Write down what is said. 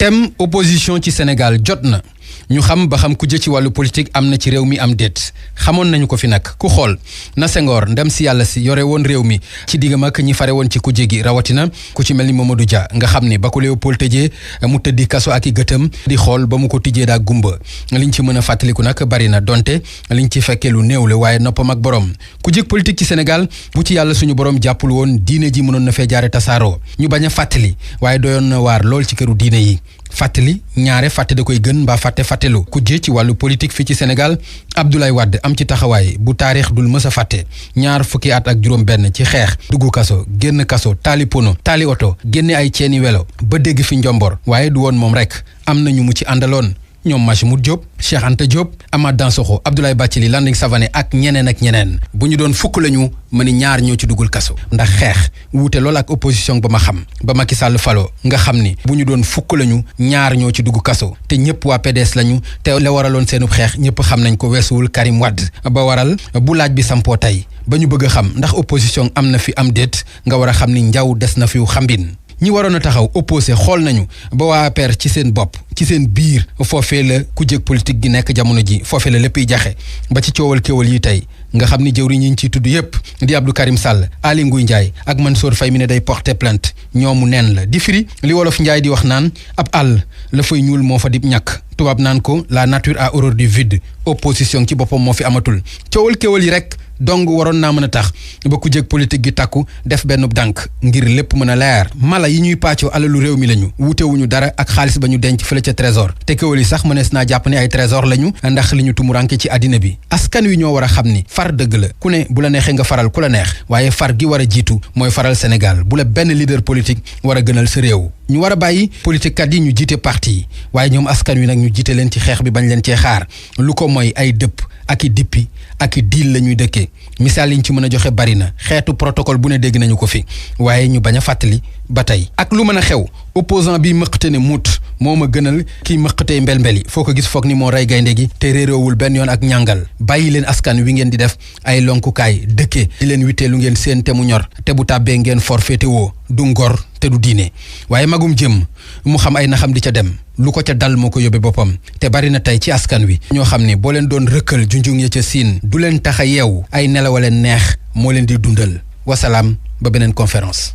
thème opposition ci Sénégal jot na ñu xam ba xam ku jë ci wàllu politique am na ci réew mi am déet xamoon nañu ko fi nag ku xool na Senghor ndem si yàlla si yore woon réew mi ci diggam ak ñi fare woon ci kujje gi rawatina ku ci mel ni Mamadou Dia nga xam ni ba ko Léopold tëjee mu tëddi kaso ak i gëtëm di xool ba mu ko tijjee daa gumba liñ ci mën a fàttaliku nag bari na donte liñ ci fekkee lu néew la waaye noppam ak borom ku jëg politique ci Sénégal bu ci yàlla suñu borom jàppul woon diine ji mënoon na fee jaare tasaaroo ñu bañ a fàttali waaye doyoon na waar lool ci këru diine yi fàttali ñaare fàtte da koy gën mbaa fàtte fàttelu ku jë ci wàllu politique fii ci Sénégal Abdoulaye Wade am ci taxawaay bu taarix dul mës a fàtte ñaar fukki at ak juróom benn ci xeex dugg kaso génn kaso taali pono taali oto génne ay ceeni welo ba dégg fi njombor waaye du woon moom rek am nañu mu ci àndaloon ñoom Majmout Diop Cheikh Anta Diop Amath Dansokho Abdoulaye Bathily Landing Savané ak ñeneen bu ñu doon fukk lañu ma ni ñaar ñoo ci duggul kaso ndax xeex wuute lool ak opposition ba ma xam ba Macky Sall falo nga xam ni bu ñu doon fukk lañu ñaar ñoo ci dugg kaso te ñëpp waa PDS lañu te la waraloon seenub xeex ñëpp xam nañ ko weesuwul Karim Wade ba waral bu laaj bi sampoo tey ba ñu bëgg a xam ndax opposition am na fi am déet nga war a xam ni njaw des na fiw xambin ñi waroon a taxaw opposé xool nañu ba waa APR ci seen bopp ci seen biir foofee la ku jëg politique gi nekk jamono ji foofee la lépp yi jaxe ba ci coowal kéwal yi tey nga xam ni jëwriñ ñi ñu ciy tudd yépp di Abdou Karim Sall Aly Ngouille Ndiaye ak Mansour Faye mi ne day porter plainte ñoomu neen la di firi li wolof Ndiaye di wax naan ab àll la fay ñuul moo fa dib ñàkk tubaab naan ko la nature a horreur du vide opposition ci boppam moo fi amatul coowal kéwal yi rek donc waroon naa mën a tax ba ku jëg politique gi takku def benn dànk ngir lépp mën a leer mala yi ñuy pàccoo alalu réew mi lañu wutewuñu dara ak xaalis ba ñu denc fële ca trésor te kéwal yi sax mënees naa jàpp ne ay trésor lañu ndax li ñu tumuranke ci àddina bi askan wi ñoo war a xam ni far dëgg la ku ne bu la neexee nga faral ku la neex waaye far gi war a jiitu mooy faral Sénégal bu la benn leader politique war a gënal sa réew ñu war a bàyyi politique kat yi ñu jiite parti yi waaye ñoom askan wi nag ñu jiite leen ci xeex bi bañ leen cee xaar lu ko mooy ay dëpp ak i dippi ak i diil la ñuy dëkkee misaal yi ñu ci mën a joxe bari na xeetu protocole bu ne dégg nañu ko fi waaye ñu bañ a fàttali ba tey ak lu mën a xew opposant bi mëqate ne muut moo ma gënal kiy mëqatee mbel-mbel yi foo ko gis foog ni moo rey gaynde gi te réeroowul benn yoon ak ñàngal bàyyi leen askan wi ngeen di def ay lonkukaay dëkke di leen wittee lu ngeen seen te mu ñor te bu tàbbee ngeen forfeete woo du ngor te du diine waaye magum jëm mu xam ay naxam di ca dem lu ko ca dal moo ko yóbbe boppam te bari na tey ci askan wi ñoo xam ne boo leen doon rëkkal junjung ya ca siin du leen tax a yeewu ay nelawaleen neex moo leen di dundal wasalaam ba beneen conférence